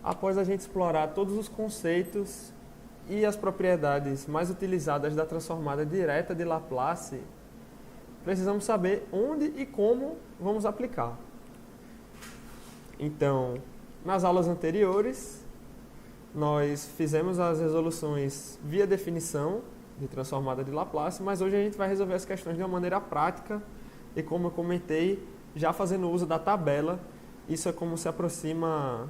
Após a gente explorar todos os conceitos e as propriedades mais utilizadas da transformada direta de Laplace, precisamos saber onde e como vamos aplicar. Então, nas aulas anteriores, nós fizemos as resoluções via definição de transformada de Laplace, mas hoje a gente vai resolver as questões de uma maneira prática e, como eu comentei, já fazendo uso da tabela. Isso é como se aproxima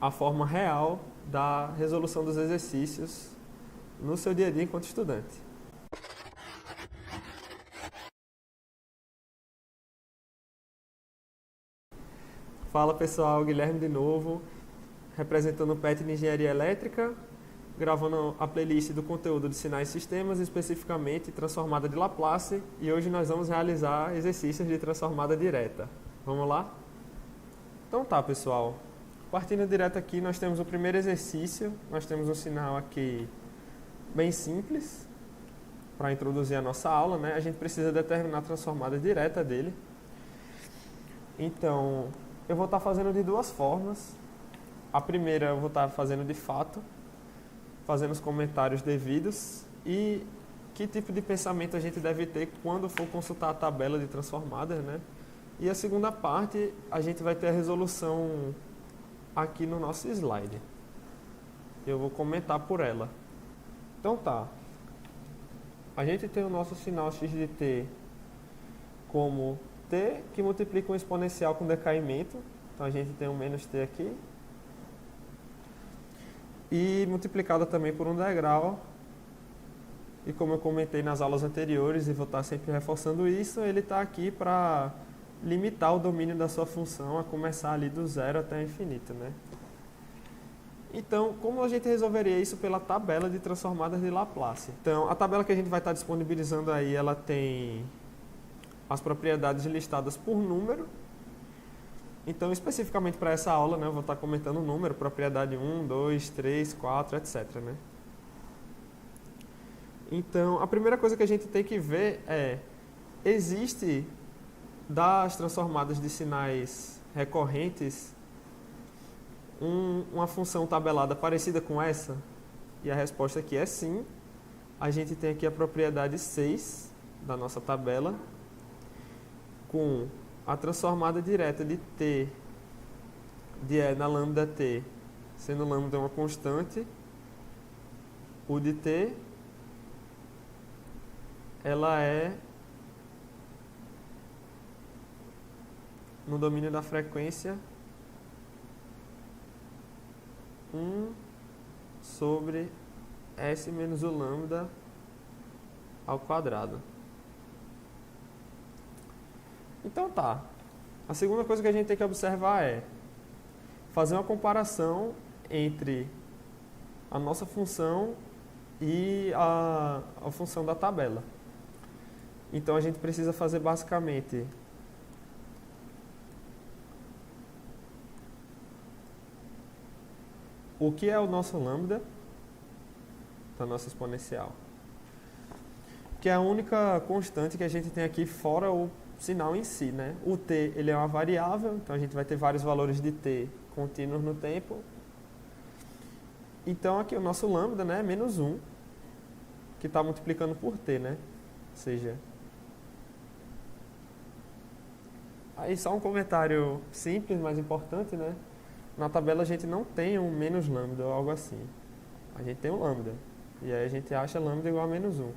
a forma real da resolução dos exercícios no seu dia a dia enquanto estudante. Fala pessoal, Guilherme de novo, representando o PET de Engenharia Elétrica, gravando a playlist do conteúdo de sinais e sistemas, especificamente transformada de Laplace, e hoje nós vamos realizar exercícios de transformada direta. Vamos lá? Então tá, pessoal. Partindo direto aqui, nós temos o primeiro exercício, nós temos um sinal aqui bem simples para introduzir a nossa aula, né? A gente precisa determinar a transformada direta dele. Então, eu vou estar fazendo de duas formas. A primeira eu vou estar fazendo de fato, fazendo os comentários devidos e que tipo de pensamento a gente deve ter quando for consultar a tabela de transformadas, né? E a segunda parte, a gente vai ter a resolução aqui no nosso slide. Eu vou comentar por ela. Então tá. A gente tem o nosso sinal x de t como t que multiplica um exponencial com decaimento. Então a gente tem um menos t aqui. E multiplicado também por um degrau. E como eu comentei nas aulas anteriores, e vou estar sempre reforçando isso, ele está aqui para limitar o domínio da sua função a começar ali do zero até o infinito, né? Então, como a gente resolveria isso pela tabela de transformadas de Laplace? Então, a tabela que a gente vai estar disponibilizando aí, ela tem as propriedades listadas por número. Então, especificamente para essa aula, né, eu vou estar comentando o número, propriedade 1, 2, 3, 4, etc, né? Então, a primeira coisa que a gente tem que ver é, existe das transformadas de sinais recorrentes uma função tabelada parecida com essa? E a resposta aqui é sim. A gente tem aqui a propriedade 6 da nossa tabela, com a transformada direta de t de E na lambda t, sendo lambda uma constante, o de t, ela é no domínio da frequência 1 sobre S menos o lambda ao quadrado. Então tá. A segunda coisa que a gente tem que observar é fazer uma comparação entre a nossa função e a função da tabela. Então a gente precisa fazer basicamente o que é o nosso lambda da nossa exponencial, que é a única constante que a gente tem aqui fora o sinal em si, né? O t, ele é uma variável, então a gente vai ter vários valores de t contínuos no tempo. Então aqui o nosso lambda, né, é menos 1, que está multiplicando por t, né? Ou seja, aí só um comentário simples, mas importante, né? Na tabela a gente não tem um menos lambda ou algo assim. A gente tem um lambda. E aí a gente acha lambda igual a menos 1.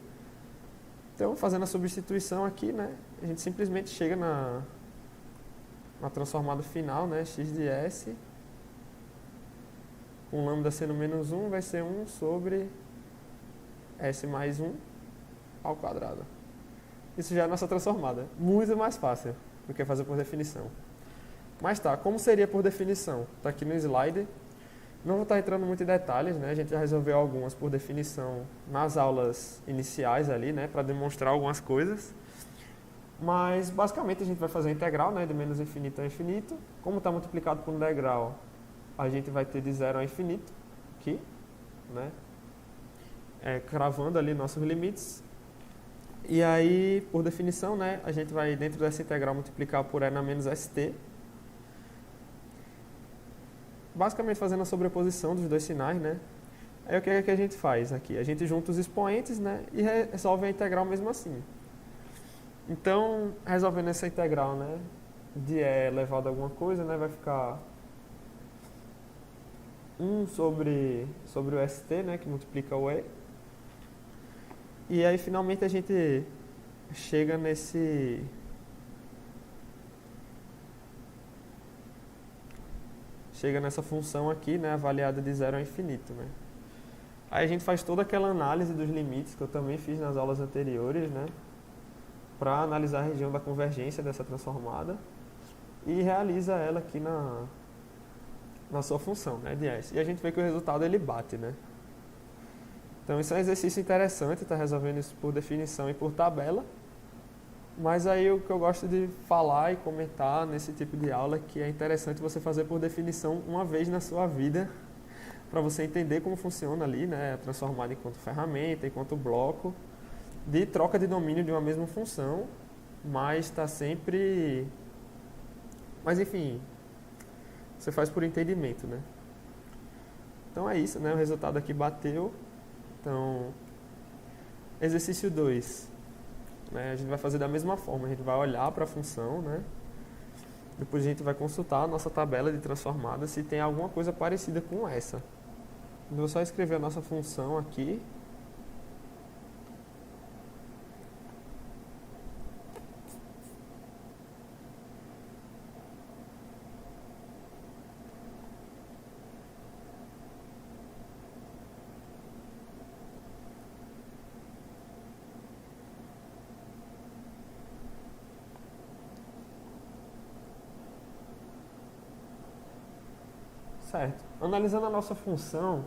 Então, fazendo a substituição aqui, né, a gente simplesmente chega na transformada final, né, x de s, com lambda sendo menos 1, vai ser 1 sobre s mais 1 ao quadrado. Isso já é a nossa transformada. Muito mais fácil do que fazer por definição. Mas tá, como seria por definição? Está aqui no slide. Não vou estar entrando muito em detalhes, né? A gente já resolveu algumas por definição nas aulas iniciais ali, né? Para demonstrar algumas coisas. Mas, basicamente, a gente vai fazer a integral, né? De menos infinito a infinito. Como está multiplicado por um degrau, a gente vai ter de 0 a infinito aqui, né? Cravando ali nossos limites. E aí, por definição, né? A gente vai, dentro dessa integral, multiplicar por e na menos st. basicamente fazendo a sobreposição dos dois sinais, né? Aí o que é que a gente faz aqui? A gente junta os expoentes, né, e resolve a integral mesmo assim. Então, resolvendo essa integral, né, de E elevado a alguma coisa, né, vai ficar 1 sobre o ST, né, que multiplica o E. E aí, finalmente, a gente chega nessa função aqui, né, avaliada de 0 a infinito, né. Aí a gente faz toda aquela análise dos limites que eu também fiz nas aulas anteriores, né, para analisar a região da convergência dessa transformada e realiza ela aqui na sua função, né, de S. E a gente vê que o resultado ele bate, né. Então isso é um exercício interessante, está resolvendo isso por definição e por tabela. Mas aí o que eu gosto de falar e comentar nesse tipo de aula é que é interessante você fazer por definição uma vez na sua vida, para você entender como funciona ali, né, transformada enquanto ferramenta, enquanto bloco, de troca de domínio de uma mesma função, mas está sempre... Mas enfim, você faz por entendimento, né? Então é isso, né, o resultado aqui bateu. Então, exercício 2, né, a gente vai fazer da mesma forma, a gente vai olhar para a função, né, depois a gente vai consultar a nossa tabela de transformada se tem alguma coisa parecida com essa. Eu vou só escrever a nossa função aqui. Certo. Analisando a nossa função,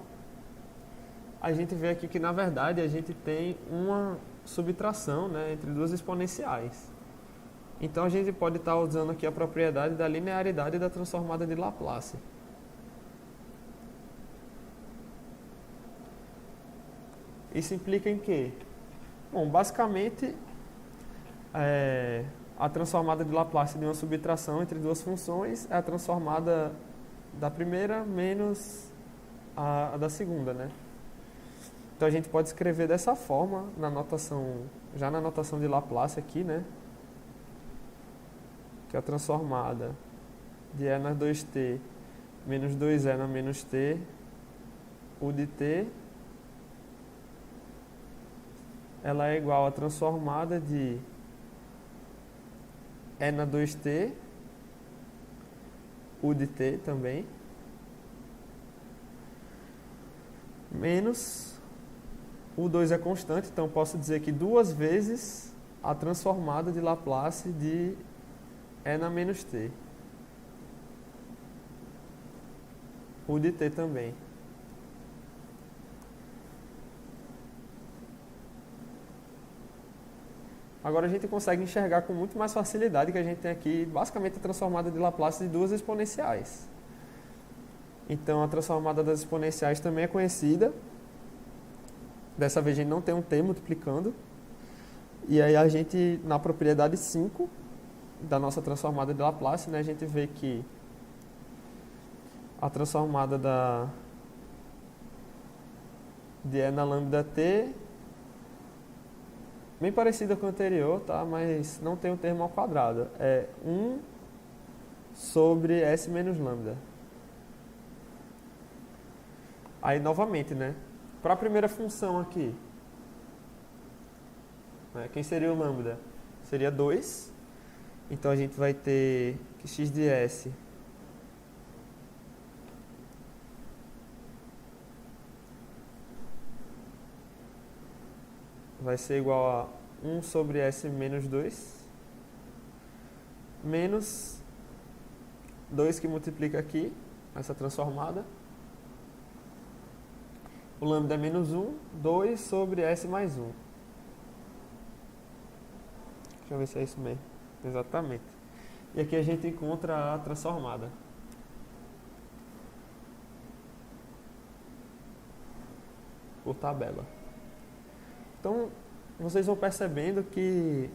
a gente vê aqui que, na verdade, a gente tem uma subtração, né, entre duas exponenciais. Então, a gente pode estar usando aqui a propriedade da linearidade da transformada de Laplace. Isso implica em quê? Bom, basicamente, a transformada de Laplace de uma subtração entre duas funções é a transformada da primeira menos a da segunda, né? Então a gente pode escrever dessa forma na notação, já na notação de Laplace aqui, né? Que é a transformada de E na 2t menos 2E na menos t, U de t, ela é igual à transformada de E na 2t, U de t também, menos U2 é constante, então posso dizer que duas vezes a transformada de Laplace de E na menos t. U de t também. Agora a gente consegue enxergar com muito mais facilidade que a gente tem aqui basicamente a transformada de Laplace de duas exponenciais. Então a transformada das exponenciais também é conhecida. Dessa vez a gente não tem um t multiplicando. E aí a gente, na propriedade 5 da nossa transformada de Laplace, né, a gente vê que a transformada de E na lambda t, bem parecida com a anterior, tá? Mas não tem um termo ao quadrado. É 1 sobre S menos lambda. Aí, novamente, né? Para a primeira função aqui, né, quem seria o lambda? Seria 2. Então, a gente vai ter que x de S vai ser igual a 1 sobre S menos 2, menos 2 que multiplica aqui, essa transformada. O lambda é menos 1, 2 sobre S mais 1. Deixa eu ver se é isso mesmo. Exatamente. E aqui a gente encontra a transformada. Por tabela. Então, vocês vão percebendo que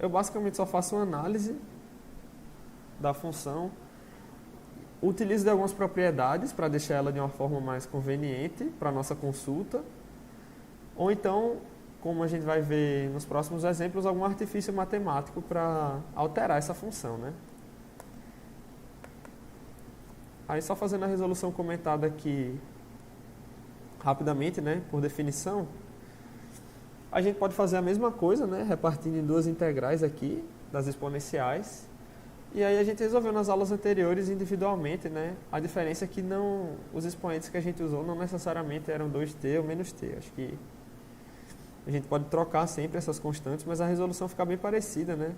eu basicamente só faço uma análise da função. utilizo de algumas propriedades para deixar ela de uma forma mais conveniente para a nossa consulta, ou então, como a gente vai ver nos próximos exemplos, algum artifício matemático para alterar essa função, né? Aí só fazendo a resolução comentada aqui rapidamente, né, por definição, a gente pode fazer a mesma coisa, né, repartindo em duas integrais aqui, das exponenciais. E aí a gente resolveu nas aulas anteriores individualmente, né? A diferença é que os expoentes que a gente usou não necessariamente eram 2t ou menos t. Acho que a gente pode trocar sempre essas constantes, mas a resolução fica bem parecida, né?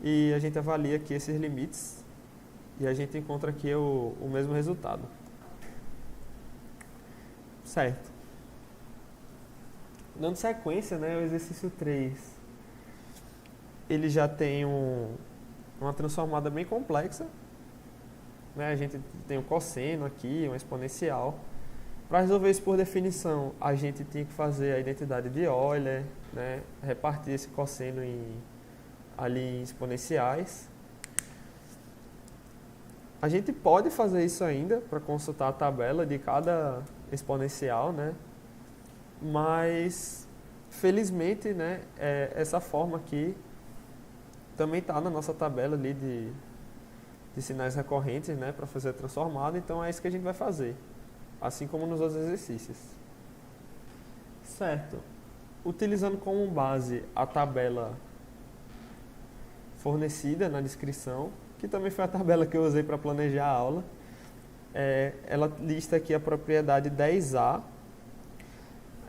E a gente avalia aqui esses limites e a gente encontra aqui o mesmo resultado. Certo. Dando sequência, né, o exercício 3, ele já tem uma transformada bem complexa, né? A gente tem um cosseno aqui, uma exponencial. Para resolver isso por definição, a gente tinha que fazer a identidade de Euler, né? Repartir esse cosseno ali em exponenciais. A gente pode fazer isso ainda para consultar a tabela de cada exponencial, né? Mas felizmente, né, essa forma aqui também está na nossa tabela ali de sinais recorrentes, né, para fazer a transformada, então é isso que a gente vai fazer, assim como nos outros exercícios. Certo. Utilizando como base a tabela fornecida na descrição, que também foi a tabela que eu usei para planejar a aula, ela lista aqui a propriedade 10A,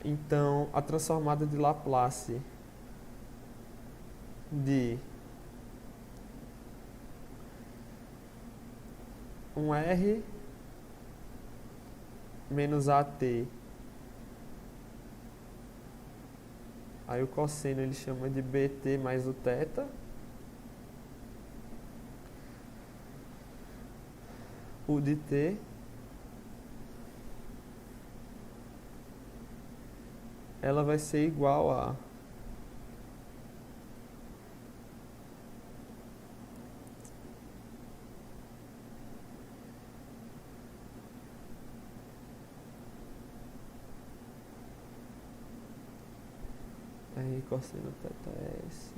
então a transformada de Laplace de um R menos AT. Aí o cosseno ele chama de BT mais o θ. O de T ela vai ser igual a R cosseno θS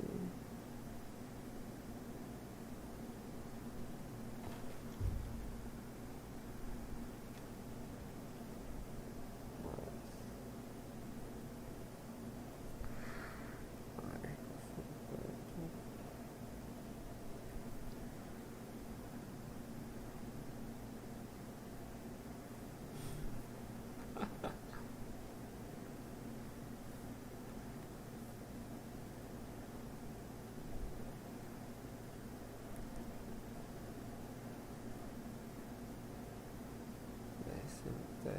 θ,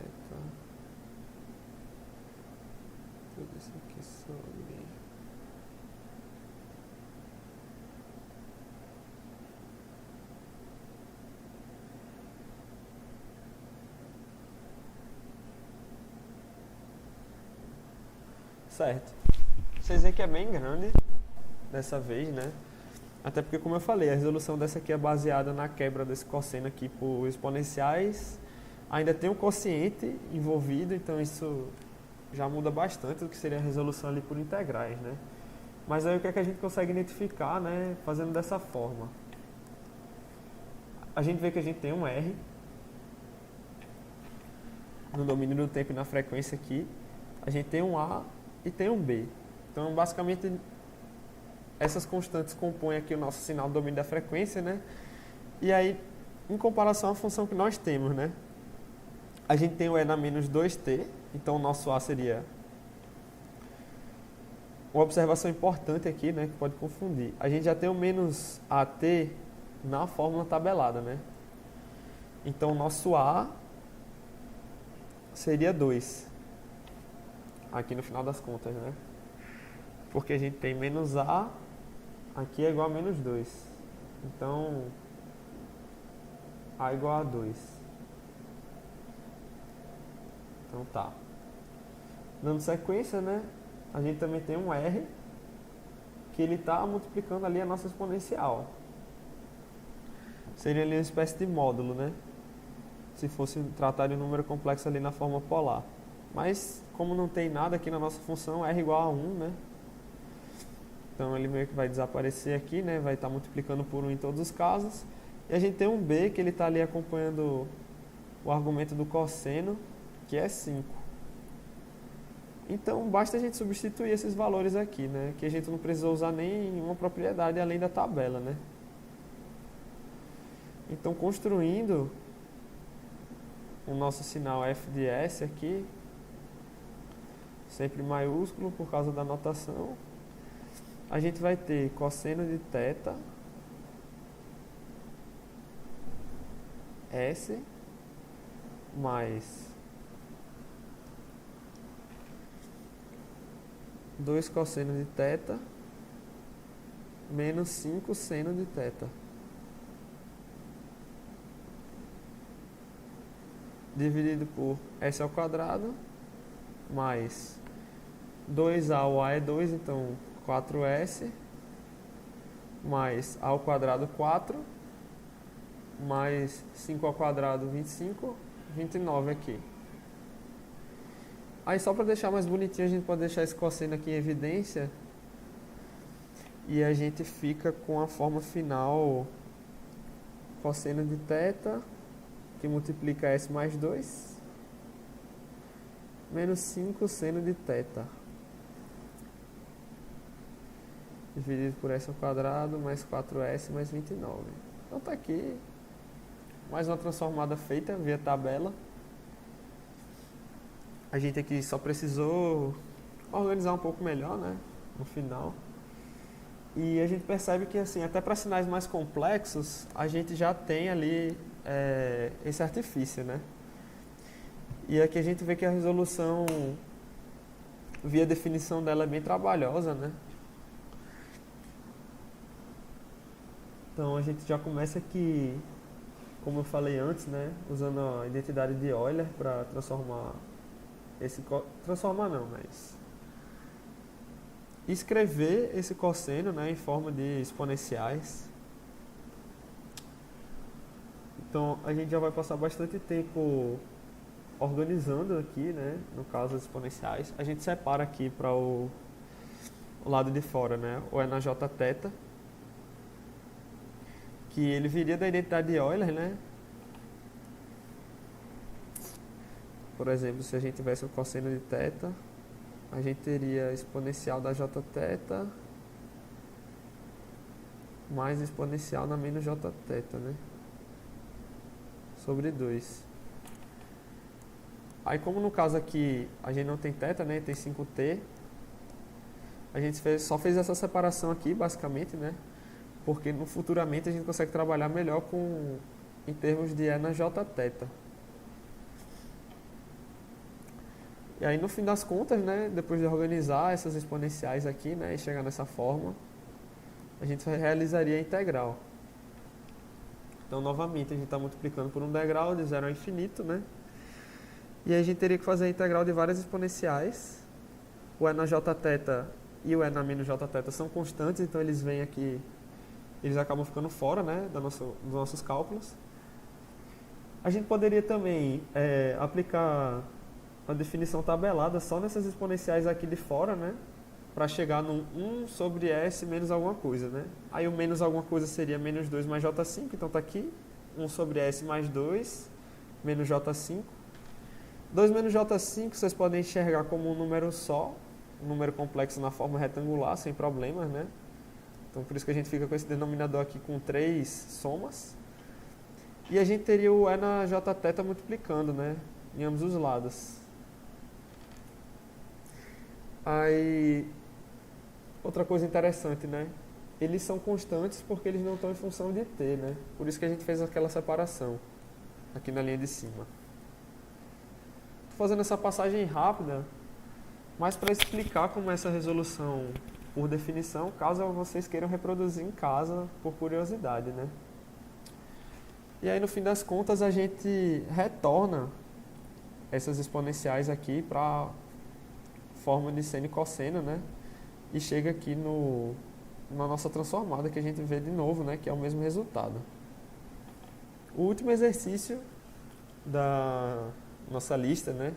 tudo isso aqui sobre certo. Vocês veem que é bem grande dessa vez, né? Até porque, como eu falei, a resolução dessa aqui é baseada na quebra desse cosseno aqui por exponenciais. Ainda tem um quociente envolvido, então isso já muda bastante do que seria a resolução ali por integrais, né? Mas aí o que é que a gente consegue identificar, né, fazendo dessa forma? A gente vê que a gente tem um R no domínio do tempo e na frequência aqui. A gente tem um A e tem um B. Então, basicamente, essas constantes compõem aqui o nosso sinal do domínio da frequência, né? E aí, em comparação à função que nós temos, né? A gente tem o E na menos 2t, então o nosso A seria... Uma observação importante aqui, né, que pode confundir. A gente já tem o menos AT na fórmula tabelada, né? Então, o nosso A seria 2. Aqui no final das contas, né? Porque a gente tem menos A, aqui é igual a menos 2. Então, A igual a 2. Então tá. Dando sequência, né? A gente também tem um R, que ele está multiplicando ali a nossa exponencial. Seria ali uma espécie de módulo, né? Se fosse tratar de um número complexo ali na forma polar. Mas, como não tem nada aqui na nossa função, r igual a 1, né? Então ele meio que vai desaparecer aqui, né? Vai estar multiplicando por 1 em todos os casos. E a gente tem um b que ele está ali acompanhando o argumento do cosseno, que é 5. Então basta a gente substituir esses valores aqui, né? Que a gente não precisa usar nenhuma propriedade além da tabela, né? Então construindo o nosso sinal f de s aqui, sempre maiúsculo por causa da notação, a gente vai ter cosseno de θ S mais 2 cosseno de θ menos 5 seno de θ. Dividido por S ao quadrado mais 2A, o A é 2, então 4S mais A ao quadrado 4 mais 5 ao quadrado 25, 29 aqui. Aí só para deixar mais bonitinho, a gente pode deixar esse cosseno aqui em evidência e a gente fica com a forma final cosseno de θ, que multiplica S mais 2, menos 5 seno de θ, dividido por S ao quadrado, mais 4S, mais 29. Então tá aqui, mais uma transformada feita via tabela. A gente aqui só precisou organizar um pouco melhor, né, no final. E a gente percebe que, assim, até para sinais mais complexos, a gente já tem ali esse artifício, né? E aqui a gente vê que a resolução, via definição dela, é bem trabalhosa, né? Então a gente já começa aqui, como eu falei antes, né? Usando a identidade de Euler para transformar mas escrever esse cosseno, né, em forma de exponenciais. Então a gente já vai passar bastante tempo organizando aqui, né, no caso as exponenciais. A gente separa aqui para o lado de fora, né, o na jθ, que ele viria da identidade de Euler, né. Por exemplo, se a gente tivesse o cosseno de θ, a gente teria exponencial da jθ mais exponencial na menos jθ, né? Sobre 2. Aí, como no caso aqui a gente não tem θ, né? Tem 5t, a gente só fez essa separação aqui, basicamente, né? Porque futuramente a gente consegue trabalhar melhor em termos de E na jθ. E aí, no fim das contas, né, depois de organizar essas exponenciais aqui, né, e chegar nessa forma, a gente realizaria a integral. Então, novamente, a gente está multiplicando por um degrau de 0 ao infinito, né? E aí a gente teria que fazer a integral de várias exponenciais. O E na jθ e o E na menos jθ são constantes, então eles vêm aqui, eles acabam ficando fora, né, dos nossos cálculos. A gente poderia também aplicar uma definição tabelada só nessas exponenciais aqui de fora, né? Para chegar no 1 sobre S menos alguma coisa, né? Aí o menos alguma coisa seria menos 2 mais J5, então tá aqui. 1 sobre S mais 2, menos J5. 2 menos J5 vocês podem enxergar como um número só, um número complexo na forma retangular, sem problemas, né? Então por isso que a gente fica com esse denominador aqui com 3 somas. E a gente teria o E na jθ multiplicando, né? Em ambos os lados. Aí, outra coisa interessante, né? Eles são constantes porque eles não estão em função de t, né? Por isso que a gente fez aquela separação aqui na linha de cima. Estou fazendo essa passagem rápida, mas para explicar como é essa resolução por definição, caso vocês queiram reproduzir em casa por curiosidade, né? E aí, no fim das contas, a gente retorna essas exponenciais aqui para forma de seno e cosseno, né? E chega aqui na nossa transformada, que a gente vê de novo, né? Que é o mesmo resultado. O último exercício da nossa lista, né,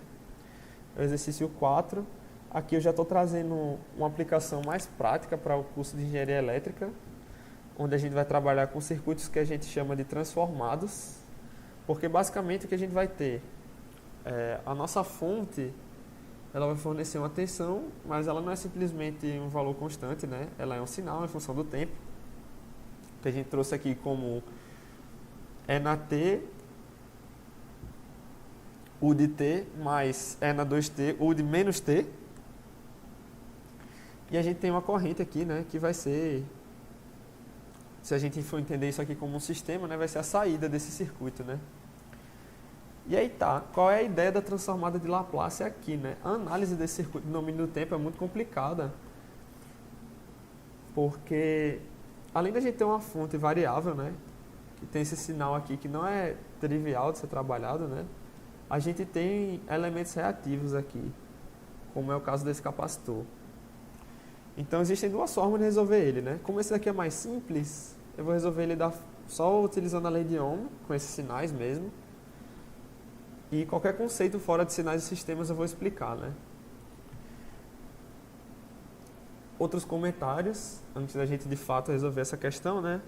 é o exercício 4. Aqui eu já estou trazendo uma aplicação mais prática para o curso de Engenharia Elétrica, onde a gente vai trabalhar com circuitos que a gente chama de transformados, porque basicamente o que a gente vai ter a nossa fonte, ela vai fornecer uma tensão, mas ela não é simplesmente um valor constante, né? Ela é um sinal em função do tempo, que a gente trouxe aqui como E na T, U de T, mais E na 2T, U de menos T. E a gente tem uma corrente aqui, né, que vai ser, se a gente for entender isso aqui como um sistema, né, vai ser a saída desse circuito, né? E aí tá, qual é a ideia da transformada de Laplace aqui, né? A análise desse circuito de domínio do tempo é muito complicada, porque além da gente ter uma fonte variável, né, que tem esse sinal aqui que não é trivial de ser trabalhado, né, a gente tem elementos reativos aqui, como é o caso desse capacitor. Então existem duas formas de resolver ele, né? Como esse daqui é mais simples, eu vou resolver ele só utilizando a lei de Ohm, com esses sinais mesmo. E qualquer conceito fora de sinais e sistemas eu vou explicar, né? Outros comentários, antes da gente de fato resolver essa questão, né?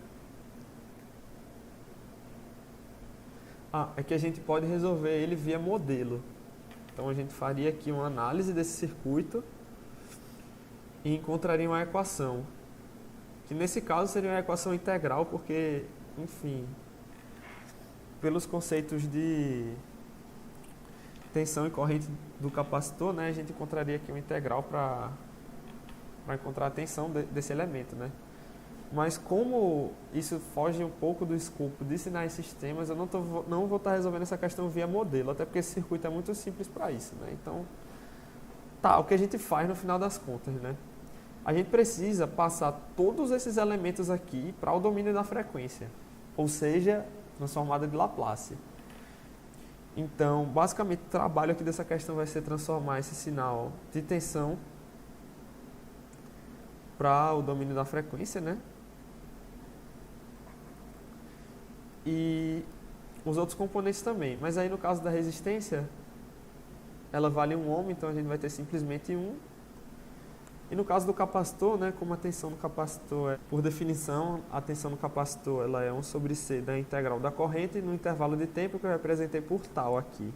É que a gente pode resolver ele via modelo. Então a gente faria aqui uma análise desse circuito e encontraria uma equação, que nesse caso seria uma equação integral, porque, enfim, pelos conceitos de tensão e corrente do capacitor, né, a gente encontraria aqui uma integral para encontrar a tensão desse elemento, né? Mas como isso foge um pouco do escopo de sinais e sistemas, eu não vou estar resolvendo essa questão via modelo, até porque esse circuito é muito simples para isso, né? Então, o que a gente faz no final das contas, né? A gente precisa passar todos esses elementos aqui para o domínio da frequência, ou seja, transformada de Laplace. Então, basicamente, o trabalho aqui dessa questão vai ser transformar esse sinal de tensão para o domínio da frequência, né? E os outros componentes também. Mas aí, no caso da resistência, ela vale 1 ohm, então a gente vai ter simplesmente 1. E no caso do capacitor, né, como a tensão do capacitor por definição, a tensão do capacitor ela é 1 sobre C da integral da corrente no intervalo de tempo que eu representei por tal aqui.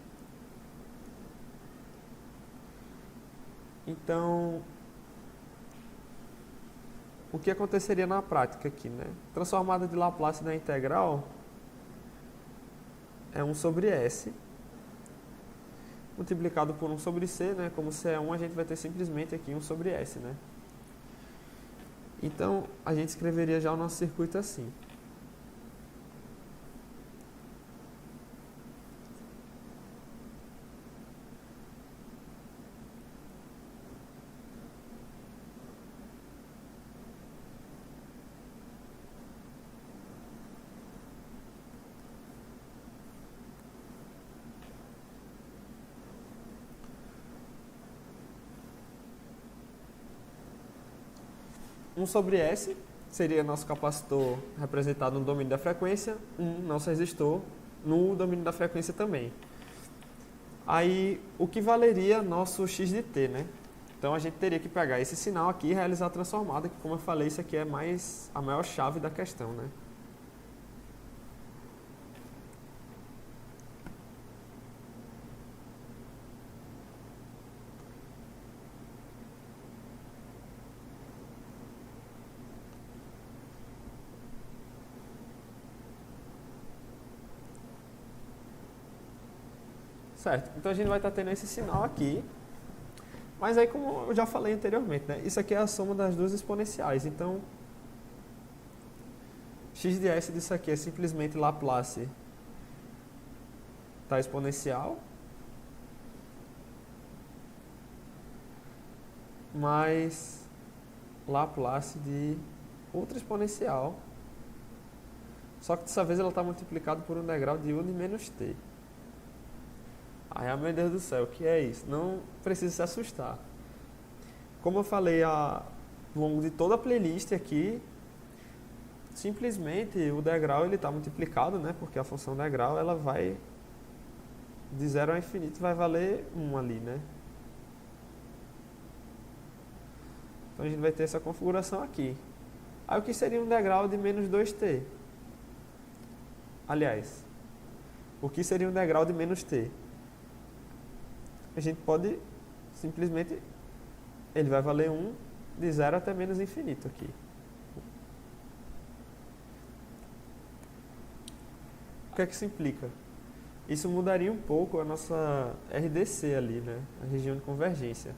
Então, o que aconteceria na prática aqui, né? Transformada de Laplace da integral é 1 sobre S, multiplicado por 1 sobre C, né? Como C é 1, a gente vai ter simplesmente aqui 1 sobre S, né? Então, a gente escreveria já o nosso circuito assim. Um sobre S seria nosso capacitor representado no domínio da frequência, nosso resistor no domínio da frequência também. Aí, o que valeria nosso x de t, né? Então, a gente teria que pegar esse sinal aqui e realizar a transformada, que, como eu falei, isso aqui é a maior chave da questão, né? Certo, então a gente vai estar tendo esse sinal aqui, mas aí como eu já falei anteriormente, né, isso aqui é a soma das duas exponenciais, então x de s disso aqui é simplesmente Laplace da exponencial, mais Laplace de outra exponencial, só que dessa vez ela está multiplicada por um degrau de u de menos t. Ai, meu Deus do céu, o que é isso? Não precisa se assustar. Como eu falei ao longo de toda a playlist aqui, simplesmente o degrau ele está multiplicado, né? Porque a função degrau ela vai de 0 ao infinito, vai valer 1 ali, né? Então a gente vai ter essa configuração aqui. Aí o que seria um degrau de menos 2t? Aliás, o que seria um degrau de menos t? A gente pode simplesmente, ele vai valer 1 de 0 até menos infinito aqui. O que é que isso implica? Isso mudaria um pouco a nossa RDC ali, né? A região de convergência.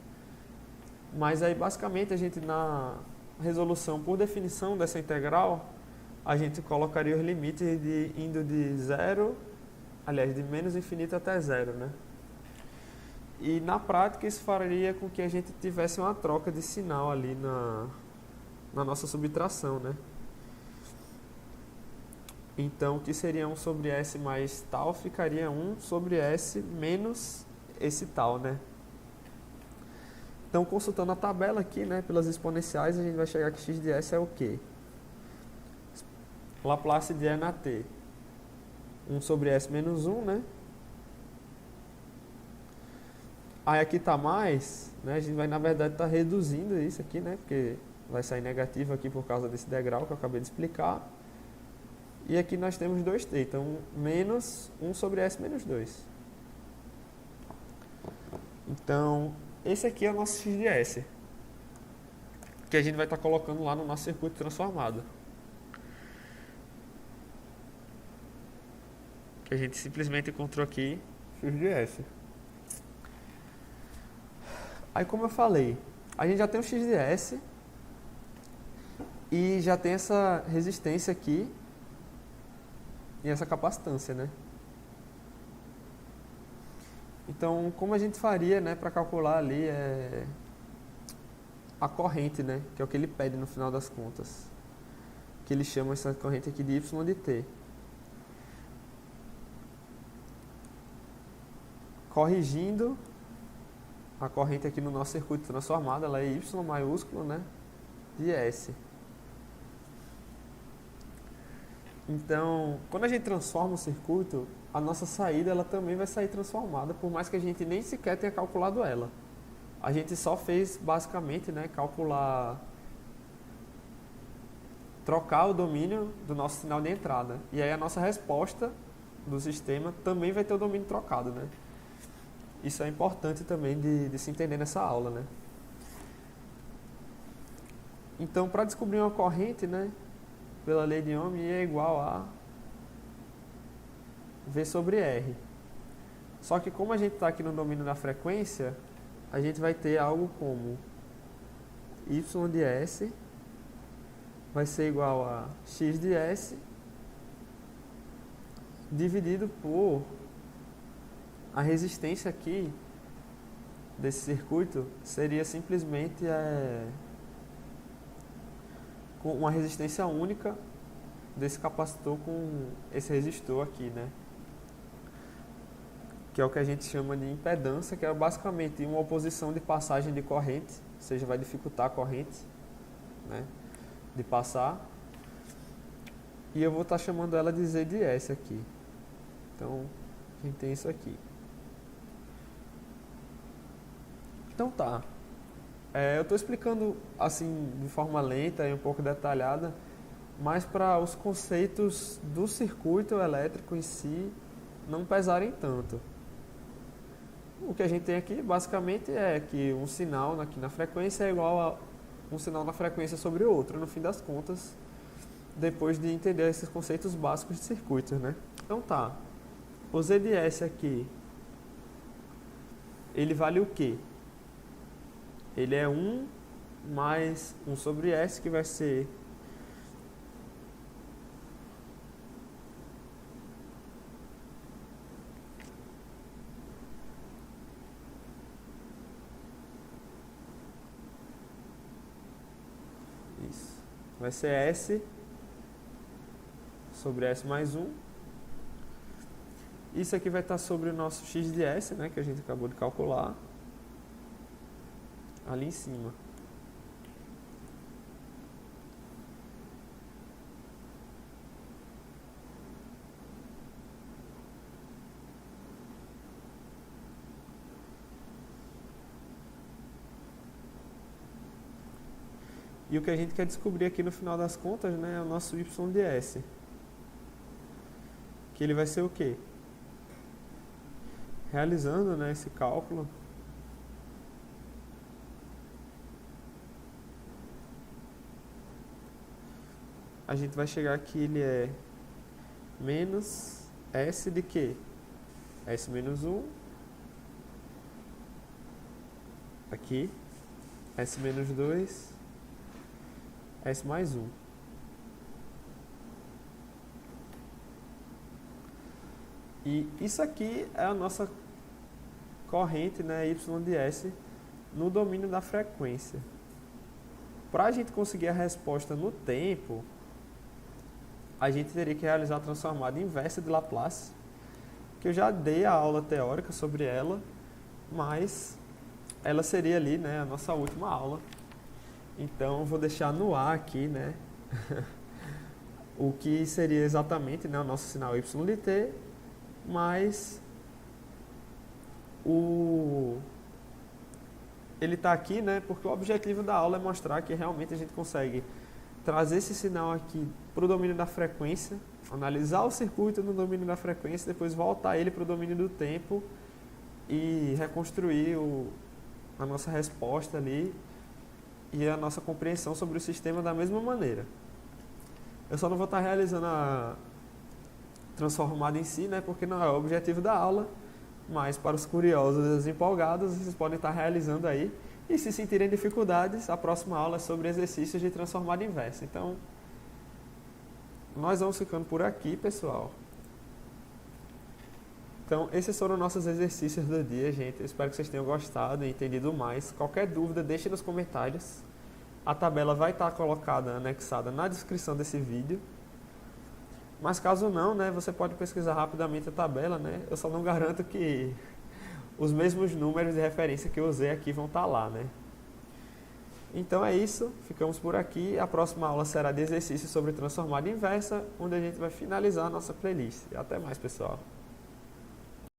Mas aí basicamente a gente na resolução por definição dessa integral, a gente colocaria os limites indo de 0, aliás, de menos infinito até 0, né? E na prática isso faria com que a gente tivesse uma troca de sinal ali na nossa subtração, né? Então, o que seria 1 sobre S mais tal ficaria 1 sobre S menos esse tal, né? Então, consultando a tabela aqui, né, pelas exponenciais, a gente vai chegar que x de S é o quê? Laplace de E na t. 1 sobre S menos 1, né? Aí aqui está mais, né? A gente vai, na verdade, estar reduzindo isso aqui, né? Porque vai sair negativo aqui por causa desse degrau que eu acabei de explicar. E aqui nós temos 2t, então menos 1 sobre S menos 2. Então, esse aqui é o nosso x de S, que a gente vai estar colocando lá no nosso circuito transformado. Que a gente simplesmente encontrou aqui x de S. Aí, como eu falei, a gente já tem o x de S e já tem essa resistência aqui e essa capacitância, né? Então, como a gente faria, né, para calcular ali a corrente, né, que é o que ele pede no final das contas, que ele chama essa corrente aqui de y de t. Corrigindo a corrente aqui no nosso circuito transformado, ela é y maiúsculo, né, de S. Então, quando a gente transforma o circuito, a nossa saída ela também vai sair transformada, por mais que a gente nem sequer tenha calculado ela. A gente só fez basicamente, né, trocar o domínio do nosso sinal de entrada. E aí a nossa resposta do sistema também vai ter o domínio trocado, né? Isso é importante também de se entender nessa aula, né? Então, para descobrir uma corrente, né, pela lei de Ohm, I é igual a V sobre R. Só que como a gente está aqui no domínio da frequência, a gente vai ter algo como Y de S vai ser igual a X de S dividido por a resistência aqui desse circuito seria simplesmente com uma resistência única desse capacitor com esse resistor aqui, né? Que é o que a gente chama de impedância, que é basicamente uma oposição de passagem de corrente, ou seja, vai dificultar a corrente, né, de passar. E eu vou estar chamando ela de Z de S aqui. Então, a gente tem isso aqui. Então tá. Eu estou explicando assim de forma lenta e um pouco detalhada, mas para os conceitos do circuito elétrico em si não pesarem tanto. O que a gente tem aqui basicamente é que um sinal aqui na frequência é igual a um sinal na frequência sobre o outro, no fim das contas, depois de entender esses conceitos básicos de circuitos, né? Então tá. O Z de S aqui, ele vale o quê? Ele é 1 mais 1 sobre S, que vai ser isso. Vai ser S sobre S mais 1. Isso aqui vai estar sobre o nosso X de S, né, que a gente acabou de calcular, ali em cima. E o que a gente quer descobrir aqui no final das contas, né, é o nosso y de s. Que ele vai ser o quê? Realizando, né, esse cálculo, a gente vai chegar que ele é menos s de quê? S menos 1, aqui, S menos 2, S mais 1. E isso aqui é a nossa corrente, né, y de s no domínio da frequência. Para a gente conseguir a resposta no tempo, a gente teria que realizar a transformada inversa de Laplace, que eu já dei a aula teórica sobre ela, mas ela seria ali, né, a nossa última aula. Então, vou deixar no ar aqui, né, o que seria exatamente, né, o nosso sinal y de t, mas ele está aqui, né, porque o objetivo da aula é mostrar que realmente a gente consegue trazer esse sinal aqui para o domínio da frequência, analisar o circuito no domínio da frequência, depois voltar ele para o domínio do tempo e reconstruir a nossa resposta ali e a nossa compreensão sobre o sistema da mesma maneira. Eu só não vou estar realizando a transformada em si, né, porque não é o objetivo da aula, mas para os curiosos e os empolgados, vocês podem estar realizando aí. E se sentirem dificuldades, a próxima aula é sobre exercícios de transformada inversa. Então, nós vamos ficando por aqui, pessoal. Então, esses foram nossos exercícios do dia, gente. Eu espero que vocês tenham gostado e entendido mais. Qualquer dúvida, deixe nos comentários. A tabela vai estar colocada, anexada na descrição desse vídeo. Mas caso não, né, você pode pesquisar rapidamente a tabela, né? Eu só não garanto que os mesmos números de referência que eu usei aqui vão estar lá, né? Então é isso, ficamos por aqui. A próxima aula será de exercício sobre transformada inversa, onde a gente vai finalizar a nossa playlist. Até mais, pessoal.